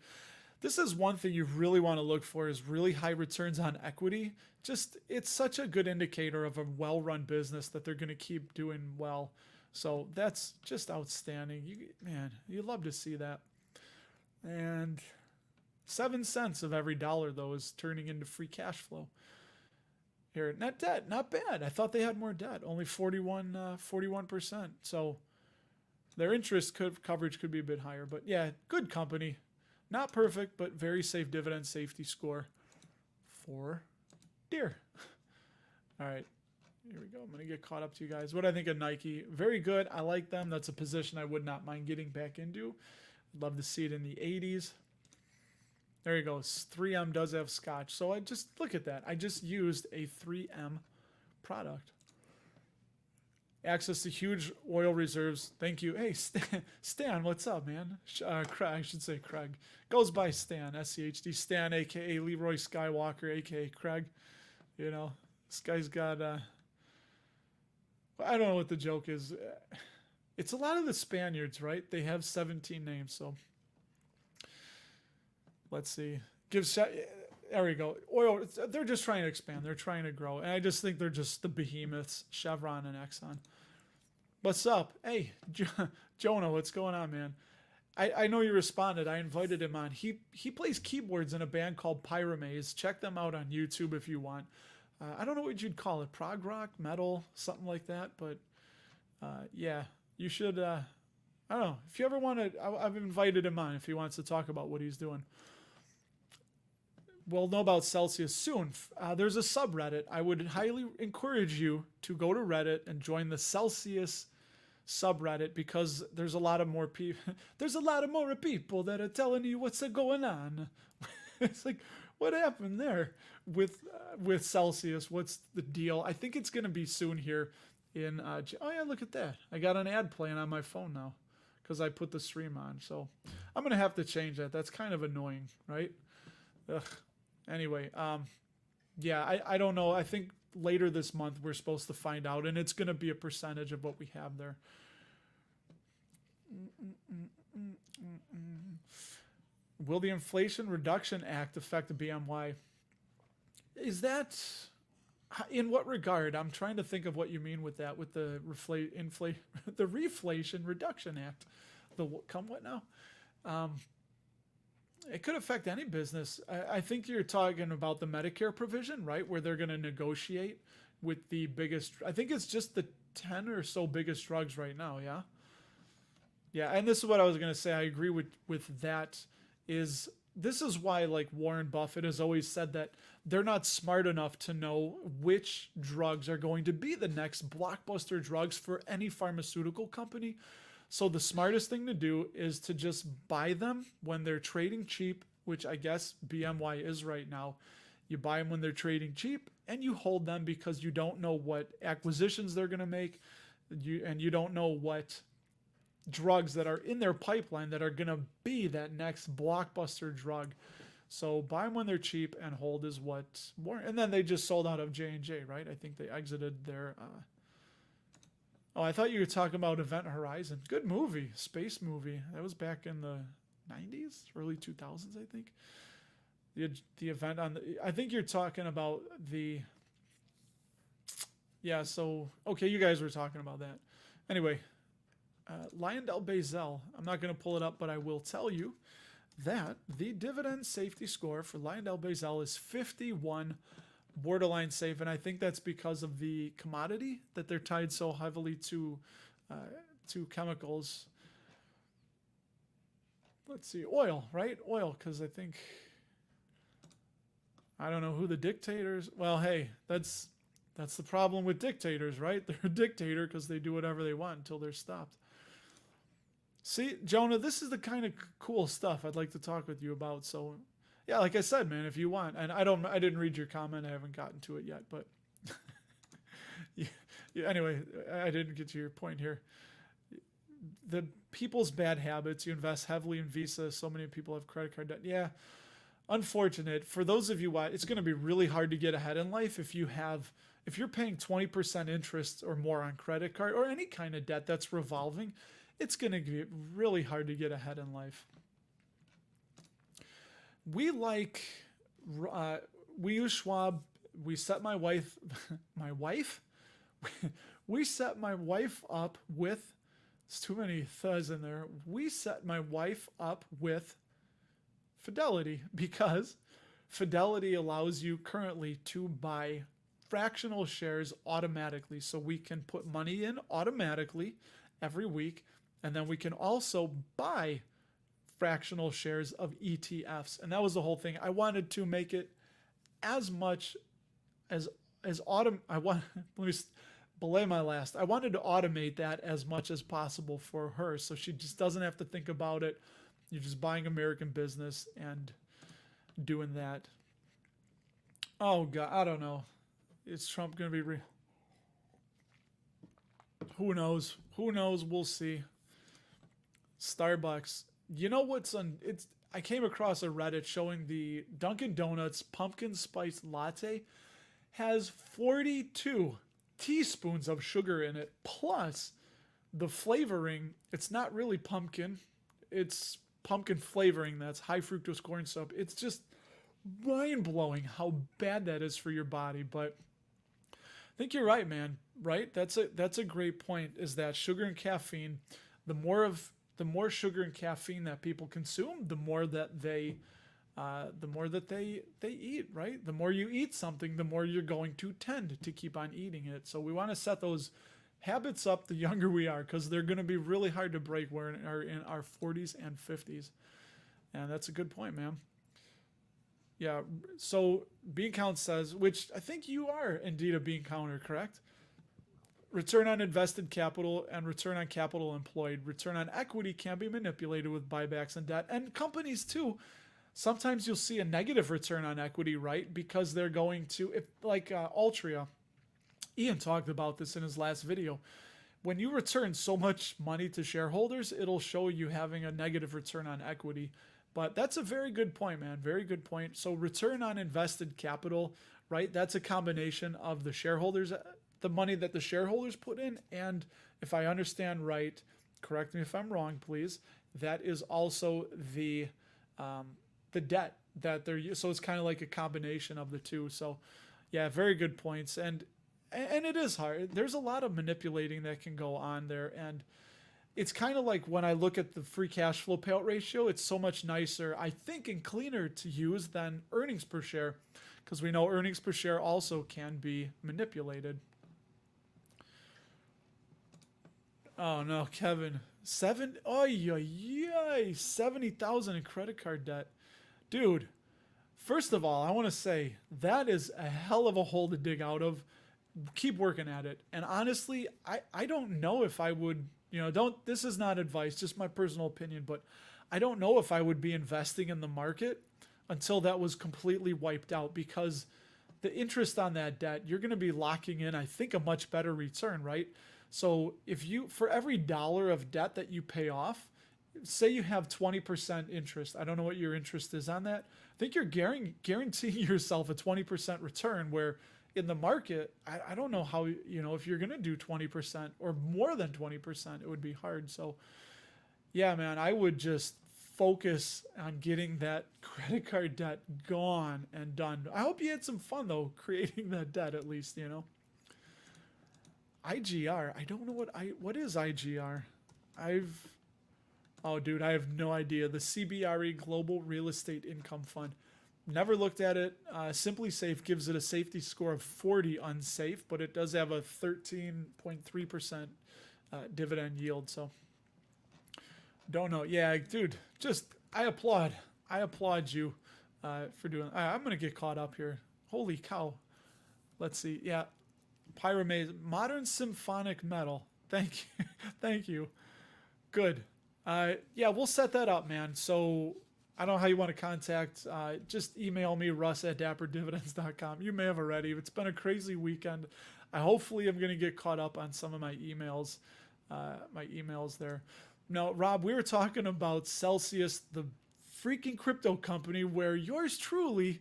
This is one thing you really want to look for, is really high returns on equity. Just, it's such a good indicator of a well-run business that they're going to keep doing well. So that's just outstanding. Man, you love to see that. And 7 cents of every dollar, though, is turning into free cash flow. Here, net debt, not bad. I thought they had more debt, only 41%. So their interest coverage could be a bit higher. But yeah, good company. Not perfect, but very safe dividend safety score for Deere. All right, here we go. I'm going to get caught up to you guys. What I think of Nike, very good. I like them. That's a position I would not mind getting back into. I'd love to see it in the 80s. There you go. 3M does have Scotch. So I just, look at that. I just used a 3M product. Access to huge oil reserves. Thank you. Hey, Stan, what's up, man? Craig, I should say Craig. Goes by Stan, SCHD. Stan, a.k.a. Leroy Skywalker, a.k.a. Craig. You know, this guy's got, I don't know what the joke is. It's a lot of the Spaniards, right? They have 17 names, so. Let's see. There we go. Oil, they're just trying to expand. They're trying to grow. And I just think they're just the behemoths, Chevron and Exxon. What's up? Hey, Jonah, what's going on, man? I know you responded. I invited him on. He plays keyboards in a band called Pyramaze. Check them out on YouTube if you want. I don't know what you'd call it. Prog rock, metal, something like that. But yeah, you should. I don't know. If you ever want to, I've invited him on if he wants to talk about what he's doing. We'll know about Celsius soon. There's a subreddit. I would highly encourage you to go to Reddit and join the Celsius subreddit, because there's a lot of more people. There's a lot of more people that are telling you what's going on. It's like, what happened there with Celsius? What's the deal? I think it's going to be soon here. Oh yeah, look at that. I got an ad playing on my phone now because I put the stream on. So I'm going to have to change that. That's kind of annoying, right? Ugh. Anyway, yeah, I don't know. I think later this month we're supposed to find out, and it's going to be a percentage of what we have there. Will the Inflation Reduction Act affect the BMY? Is that, in what regard? I'm trying to think of what you mean with that, with the the Reflation Reduction Act. What now? It could affect any business. I think you're talking about the Medicare provision, right? Where they're going to negotiate with the biggest, I think it's just the 10 or so biggest drugs right now. Yeah. Yeah. And this is what I was going to say. I agree with that. This is why, like, Warren Buffett has always said that they're not smart enough to know which drugs are going to be the next blockbuster drugs for any pharmaceutical company. So the smartest thing to do is to just buy them when they're trading cheap, which I guess BMY is right now. You buy them when they're trading cheap, and you hold them because you don't know what acquisitions they're going to make, and you don't know what drugs that are in their pipeline that are going to be that next blockbuster drug. So buy them when they're cheap and hold is what Warren. And then they just sold out of J&J, right? I think they exited their. Oh, I thought you were talking about Event Horizon. Good movie, space movie. That was back in the 90s, early 2000s, I think. The event on the, I think you're talking about the, yeah, so, okay, you guys were talking about that. Anyway, Lyondell Basel, I'm not going to pull it up, but I will tell you that the dividend safety score for Lyondell Basel is 51, borderline safe, and I think that's because of the commodity that they're tied so heavily to chemicals. Let's see, oil, right? Oil, because I think, I don't know who the dictators. Well, hey, that's the problem with dictators, right? They're a dictator because they do whatever they want until they're stopped. See, Jonah, this is the kind of cool stuff I'd like to talk with you about. So, yeah, like I said, man, if you want, and I didn't read your comment. I haven't gotten to it yet, but yeah, anyway, I didn't get to your point here. The people's bad habits. You invest heavily in Visa. So many people have credit card debt. Yeah, unfortunate. For those of you, it's going to be really hard to get ahead in life if you're paying 20% interest or more on credit card or any kind of debt that's revolving. It's going to be really hard to get ahead in life. We use Schwab. We set my wife, we set my wife up with, there's too many thes in there. We set my wife up with Fidelity because Fidelity allows you currently to buy fractional shares automatically. So we can put money in automatically every week. And then we can also buy fractional shares of ETFs. And that was the whole thing. I wanted to make it as much as let me belay my last. I wanted to automate that as much as possible for her. So she just doesn't have to think about it. You're just buying American business and doing that. Oh God, I don't know. Is Trump going to be Who knows? Who knows? We'll see. Starbucks. You know what's on? I came across a Reddit showing the Dunkin' Donuts pumpkin spice latte has 42 teaspoons of sugar in it, plus the flavoring. It's not really pumpkin. It's pumpkin flavoring that's high fructose corn syrup. It's just mind-blowing how bad that is for your body. But I think you're right, man. Right? That's a great point. Is that sugar and caffeine? The more sugar and caffeine that people consume, the more that they eat. Right? The more you eat something, the more you're going to tend to keep on eating it. So we want to set those habits up the younger we are, because they're going to be really hard to break. We're in our 40s and 50s, and that's a good point, man. Yeah. So Bean Count says, which I think you are indeed a bean counter, correct? Return on invested capital and return on capital employed. Return on equity can be manipulated with buybacks and debt, and companies too. Sometimes you'll see a negative return on equity, right? Because they're going to, Altria. Ian talked about this in his last video. When you return so much money to shareholders, it'll show you having a negative return on equity. But that's a very good point, man. Very good point. So return on invested capital, right? That's a combination of the shareholders, the money that the shareholders put in, and if I understand right, correct me if I'm wrong, please, that is also the debt that they're, so it's kind of like a combination of the two. So yeah, very good points. And it is hard. There's a lot of manipulating that can go on there. And it's kind of like when I look at the free cash flow payout ratio, it's so much nicer, I think, and cleaner to use than earnings per share, because we know earnings per share also can be manipulated. Oh no, Kevin. 70,000 in credit card debt. Dude, first of all, I want to say that is a hell of a hole to dig out of. Keep working at it. And honestly, I don't know if I would, this is not advice, just my personal opinion, but I don't know if I would be investing in the market until that was completely wiped out, because the interest on that debt, you're going to be locking in, I think, a much better return, right? So for every dollar of debt that you pay off, say you have 20% interest. I don't know what your interest is on that. I think you're guaranteeing yourself a 20% return, where in the market, I don't know how, if you're going to do 20% or more than 20%, it would be hard. So yeah, man, I would just focus on getting that credit card debt gone and done. I hope you had some fun though, creating that debt at least, IGR. I don't know what is IGR. Oh dude, I have no idea. The CBRE Global Real Estate Income Fund. Never looked at it. Simply Safe gives it a safety score of 40 unsafe, but it does have a 13.3% dividend yield. So don't know. Yeah, dude, I applaud you for doing. I'm gonna get caught up here. Holy cow! Let's see. Yeah, Pyramid, modern symphonic metal. Thank you, thank you. Good. Yeah, we'll set that up, man. So I don't know how you want to contact. Just email me, Russ at dapperdividends.com. You may have already. It's been a crazy weekend. Hopefully I'm gonna get caught up on some of my emails. There. No, Rob, we were talking about Celsius, the freaking crypto company where yours truly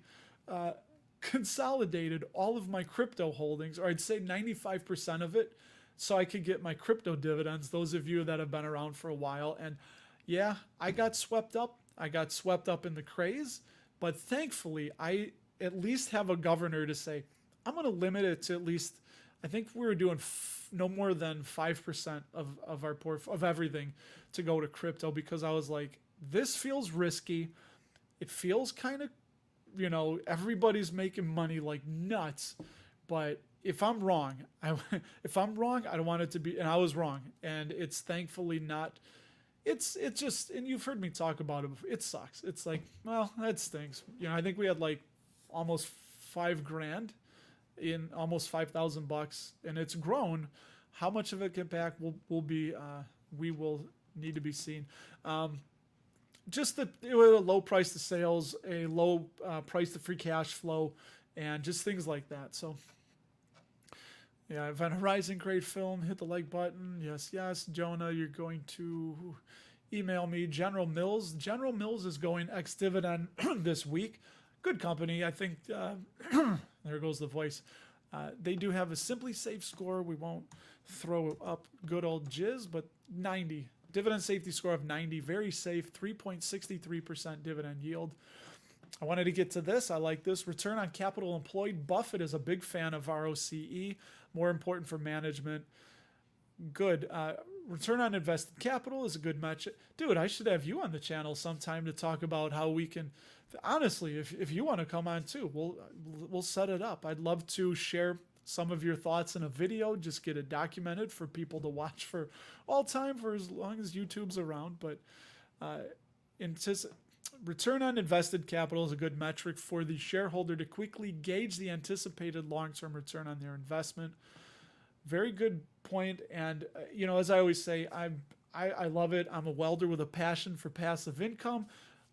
consolidated all of my crypto holdings, or I'd say 95% of it, so I could get my crypto dividends, those of you that have been around for a while. And yeah, I got swept up. I got swept up in the craze, but thankfully I at least have a governor to say, I'm going to limit it to at least, I think we were doing no more than 5% of our of everything to go to crypto, because I was like, this feels risky. It feels kind of, everybody's making money like nuts, but if I'm wrong, I don't want it to be, and I was wrong, and it's thankfully not. It's just, and you've heard me talk about it before. It sucks. It's like, well, that stinks. I think we had like almost $5,000 in almost $5,000, and it's grown. How much of it get back will be we will need to be seen. Just that it was a low price to sales, a low price to free cash flow, and just things like that. So yeah, Event Horizon, great film. Hit the like button. Yes, Jonah, you're going to email me. General Mills is going ex-dividend this week. Good company, I think. There goes the voice. They do have a Simply Safe score. We won't throw up good old jizz, but 90. Dividend safety score of 90. Very safe. 3.63% dividend yield. I wanted to get to this. I like this. Return on capital employed. Buffett is a big fan of ROCE. More important for management. Good. Return on invested capital is a good metric. Dude, I should have you on the channel sometime to talk about how we can, honestly, if you want to come on too, we'll set it up. I'd love to share some of your thoughts in a video, just get it documented for people to watch for all time, for as long as YouTube's around. But return on invested capital is a good metric for the shareholder to quickly gauge the anticipated long-term return on their investment. Very good point. And as I always say, I love it. I'm a welder with a passion for passive income,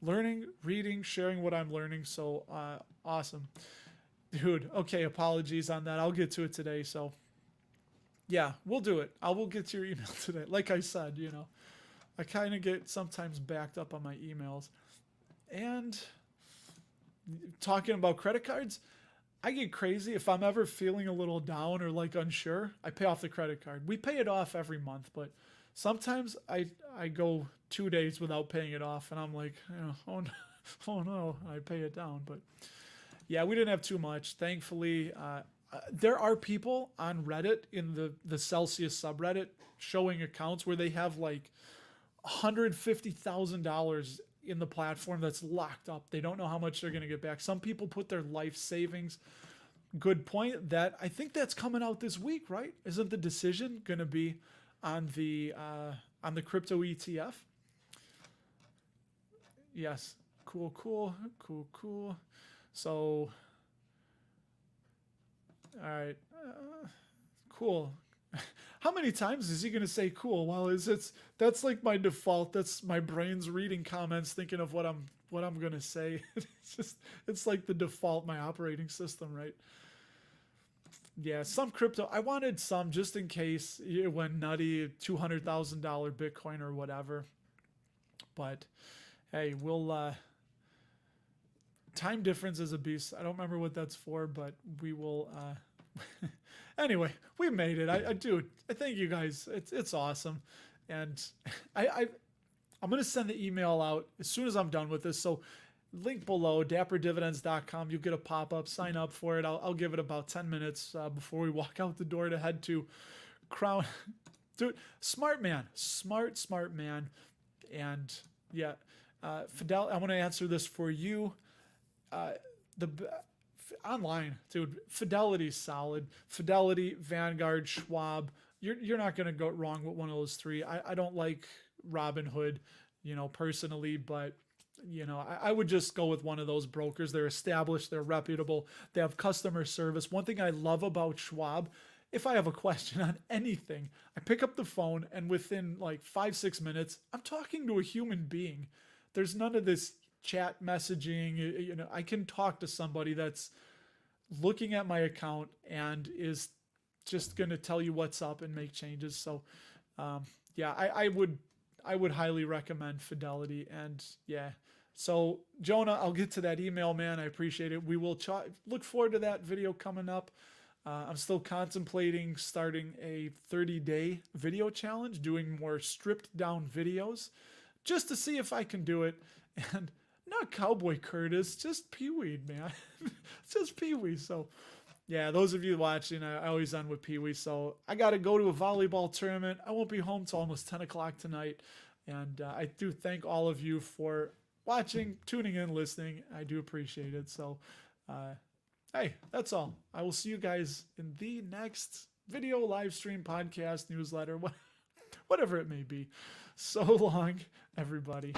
learning, reading, sharing what I'm learning. So awesome, dude. Okay, apologies on that. I'll get to it today. So yeah, we'll do it. I will get to your email today. Like I said, I kind of get sometimes backed up on my emails. And talking about credit cards, I get crazy if I'm ever feeling a little down or like unsure. I pay off the credit card. We pay it off every month, but sometimes I go 2 days without paying it off, and I'm like, oh no, I pay it down. But yeah, we didn't have too much. Thankfully, there are people on Reddit in the Celsius subreddit showing accounts where they have like $150,000 in the platform that's locked up. They don't know how much they're going to get back. Some people put their life savings. Good point. That I think that's coming out this week, right? Isn't the decision going to be on the crypto ETF? Yes. Cool. So, all right. Cool. How many times is he going to say cool? Well, that's like my default. That's my brain's reading comments, thinking of what I'm going to say. It's like the default, my operating system, right? Yeah, some crypto. I wanted some just in case it went nutty, $200,000 Bitcoin or whatever. But hey, we'll time difference is a beast. I don't remember what that's for, but we will. Anyway, we made it. I thank you guys. It's awesome, and I'm gonna send the email out as soon as I'm done with this. So, link below, dapperdividends.com. You'll get a pop up. Sign up for it. I'll give it about 10 minutes before we walk out the door to head to Crown. Dude, smart man, smart man, and yeah, Fidel. I want to answer this for you. Online, dude, Fidelity's solid. Fidelity, Vanguard, Schwab. You're not going to go wrong with one of those three. I don't like Robinhood, personally, but I would just go with one of those brokers. They're established, they're reputable, they have customer service. One thing I love about Schwab, if I have a question on anything, I pick up the phone and within like 5-6 minutes, I'm talking to a human being. There's none of this chat messaging. I can talk to somebody that's looking at my account and is just going to tell you what's up and make changes. So, I would highly recommend Fidelity. And yeah, so Jonah, I'll get to that email, man. I appreciate it. We will look forward to that video coming up. I'm still contemplating starting a 30-day video challenge, doing more stripped down videos just to see if I can do it. And not Cowboy Curtis, just Pee-wee, man. It's just Pee-wee. So, yeah, those of you watching, I always end with Pee-wee. So I got to go to a volleyball tournament. I won't be home till almost 10 o'clock tonight. And I do thank all of you for watching, tuning in, listening. I do appreciate it. So, hey, that's all. I will see you guys in the next video, live stream, podcast, newsletter, whatever it may be. So long, everybody.